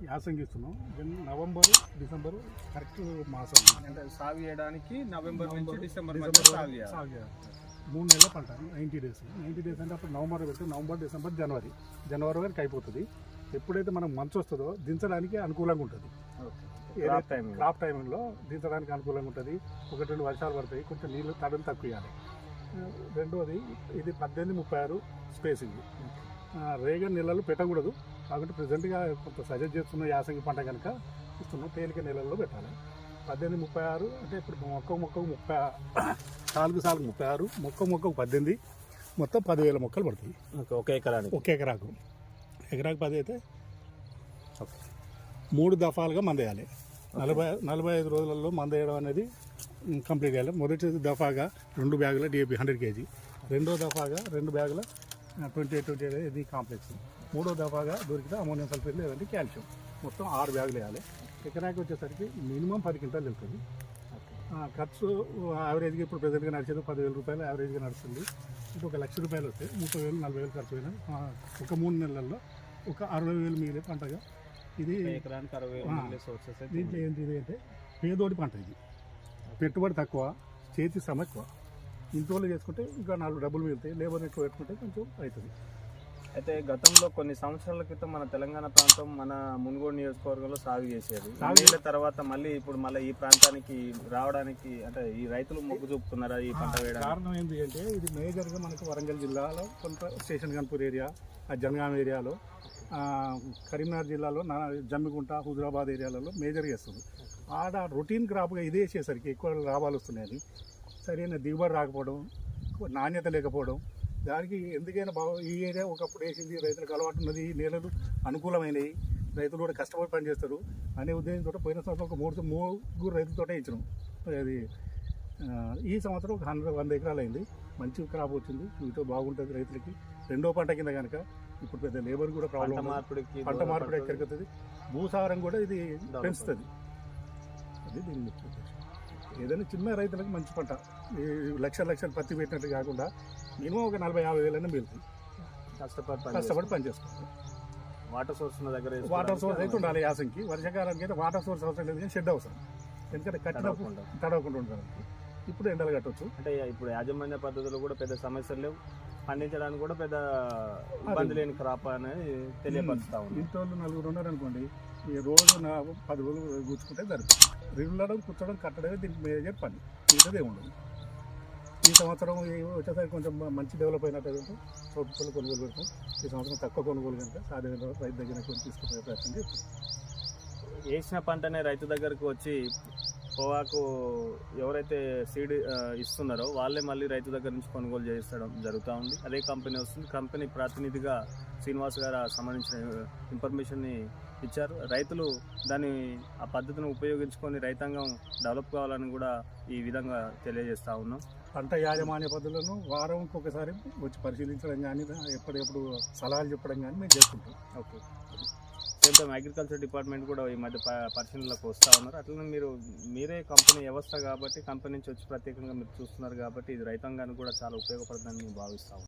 యాసంగి ఇస్తున్నాం. Then November December correct మాసం అంటే సాగు చేయడానికి నవంబర్ నుంచి డిసెంబర్ సాగు చేయాలి. 3 నెలల పంట 90 డేస్. 90 డేస్ అంటే అప్పుడు నవంబర్ పెడితే నవంబర్ డిసెంబర్ జనవరి వరకు అయిపోతుంది. ఎప్పుడైతే మనకు మంచు వస్తుందో దించడానికి అనుకూలంగా ఉంటుంది. క్రాప్ టైంలో దించడానికి అనుకూలంగా ఉంటుంది. 1-2 వర్షాలు పడతాయి, కొంచెం నీళ్ళు తడలు తక్కువ ఇవ్వాలి. రెండోది ఇది 18-36 స్పేసింగ్. రేగన్ నెలలు పెట్టకూడదు కాబట్టి ప్రజెంట్గా కొంత సజెస్ట్ చేస్తున్న యాసంగి పంట కనుక ఇస్తున్నాం. తేలిక నెలల్లో పెట్టాలి. 18-36 అంటే ఇప్పుడు మొక్కకు 34 సార్లు 36, మొక్కకు 18, మొత్తం 10,000 మొక్కలు పడతాయి ఒక ఎకరాకు. ఎకరాకు 10 అయితే 3 దఫాలుగా మందేయాలి. 45 రోజులలో మందేయడం అనేది కంప్లీట్ చేయాలి. మొదటి దఫాగా 2 బ్యాగుల DAP 100 kg, రెండో దఫాగా 2 బ్యాగుల 28 ఇది కాంప్లెక్స్, మూడో దఫాగా దొరికితే అమోనియం సల్ఫేట్ లేదంటే కాల్షియం, మొత్తం 6 బ్యాగులు వేయాలి. ఎకరాకి వచ్చేసరికి మినిమం 10 క్వింటాలు వెళ్తుంది. ఖర్చు యావరేజ్గా ఇప్పుడు ప్రజెంట్గా నడిచేది 10,000 రూపాయలు యావరేజ్గా నడుస్తుంది. ఇది 1,00,000 రూపాయలు వస్తే 30,000 40,000 ఖర్చు అయినా ఒక 3 నెలల్లో ఒక 60,000 మిగిలే పంటగా ఇది. ఎకరానికి 60,000 దీంట్లో ఏంటి అంటే పేదోడి పంట. ఇది పెట్టుబడి తక్కువ, చేతి శ్రమ ఎక్కువ. ఇంట్లో చేసుకుంటే ఇంకా 4 డబ్బులు మిగులుతాయి. లేబర్ ఎక్కువ పెట్టుకుంటే కొంచెం అవుతుంది. అయితే గతంలో కొన్ని సంవత్సరాల క్రితం మన తెలంగాణ ప్రాంతం మన మునుగోడు నియోజకవర్గంలో సాగు చేసేది. సాగుల తర్వాత మళ్ళీ ఇప్పుడు మళ్ళీ ఈ ప్రాంతానికి రావడానికి అంటే ఈ రైతులు మొగ్గు చూపుతున్నారా ఈ పంట వేయడానికి? కారణం ఏంటి అంటే ఇది మేజర్గా మనకు వరంగల్ జిల్లాలో కొంత స్టేషన్ గన్పూర్ ఏరియా, జనగాం ఏరియాలో, కరీంనగర్ జిల్లాలో జమ్మిగుంట, హుజరాబాద్ ఏరియాలలో మేజర్గా వేస్తుంది. ఆడ రొటీన్ క్రాప్గా ఇదే వేసేసరికి ఎక్కువ లాభాలు వస్తున్నాయని, సరైన దిగుబడి రాకపోవడం, నాణ్యత లేకపోవడం, దానికి ఎందుకైనా ఈ ఏరియా ఒకప్పుడు వేసింది, రైతులకు అలవాటు ఉన్నది, ఈ నేలలు అనుకూలమైనవి, రైతులు కూడా కష్టపడి పనిచేస్తారు అనే ఉద్దేశంతో పోయిన సంవత్సరం ఒక 3 రైతులతోటే ఇచ్చినాం. అది ఈ సంవత్సరం ఒక 100 ఎకరాలు అయింది. మంచి క్రాప్ వచ్చింది, వీటితో బాగుంటుంది రైతులకి. రెండో పంట కింద కనుక ఇప్పుడు పెద్ద లేబర్ కూడా ప్రాబ్లం, పంట మార్పిడి ఎక్కడికి, భూసారం కూడా ఇది పెంచుతుంది. అది దీని ముఖ్య ఉద్దేశం. ఏదైనా చిన్న రైతులకు మంచి పంట, లక్షలు పత్తి పెట్టినట్టు కాకుండా మినిమం ఒక 40-50 వేలైనా మిగులుతుంది. కష్టపడి పని చేసుకోవాలి. వాటర్ సోర్స్ అయితే ఉండాలి. యాసంకి వర్షాకాలానికి అయితే వాటర్ సోర్స్ అవసరం లేదు, కానీ షెడ్ అవసరం. ఎందుకంటే తడవకుండా ఉండడానికి. ఇప్పుడు ఎండలు కట్టవచ్చు. అంటే ఇప్పుడు యాజమాన్య పద్ధతులు కూడా పెద్ద సమస్యలు లేవు, పండించడానికి కూడా పెద్ద ఇబ్బంది లేని క్రాప్ అనేది తెలియపరుస్తా ఉంది. ఇంట్లో 4 ఉన్నారనుకోండి, ఈ రోజు 10 రోజులు కూర్చుకుంటే సరిపోతుంది. రిగులడం, కూర్చోడం, కట్టడమే దీనికి మేజర్ పని, మిగతాదే ఉండదు. ఈ సంవత్సరం వచ్చేసరికి కొంచెం మంచి డెవలప్ అయినట్టు చోటుపల్లి కొనుగోలు పెడతాం. ఈ సంవత్సరం తక్కువ కొనుగోలు కనుక సాధ్యమైన రైతు దగ్గర కొని తీసుకునే ప్రయత్నం చేస్తాం. వేసిన పంటనే రైతు దగ్గరకు వచ్చి పొగాకు ఎవరైతే సీడ్ ఇస్తున్నారో వాళ్ళే మళ్ళీ రైతు దగ్గర నుంచి కొనుగోలు చేయించడం జరుగుతూ ఉంది. అదే కంపెనీ వస్తుంది. కంపెనీ ప్రతినిధిగా శ్రీనివాస్ గారు సంబంధించిన ఇన్ఫర్మేషన్ని ఇచ్చారు. రైతులు ఆ పద్ధతిని ఉపయోగించుకొని రైతాంగం డెవలప్ కావాలని కూడా ఈ విధంగా తెలియజేస్తూ ఉన్నాం. పంట యాజమాన్య పద్ధతులను వారంకి ఒకసారి వచ్చి పరిశీలించడం కానీ, ఎప్పటికప్పుడు సలహాలు చెప్పడం కానీ మేము చేసుకుంటాం. ఓకే. సేమ్ అగ్రికల్చర్ డిపార్ట్మెంట్ కూడా ఈ మధ్య పరిశీలనలకు వస్తూ ఉన్నారు. అట్లనే మీరే కంపెనీ వ్యవస్థ కాబట్టి కంపెనీ నుంచి వచ్చి ప్రత్యేకంగా మీరు చూస్తున్నారు కాబట్టి ఇది రైతాంగానికి కూడా చాలా ఉపయోగపడుతుందని మేము భావిస్తాము.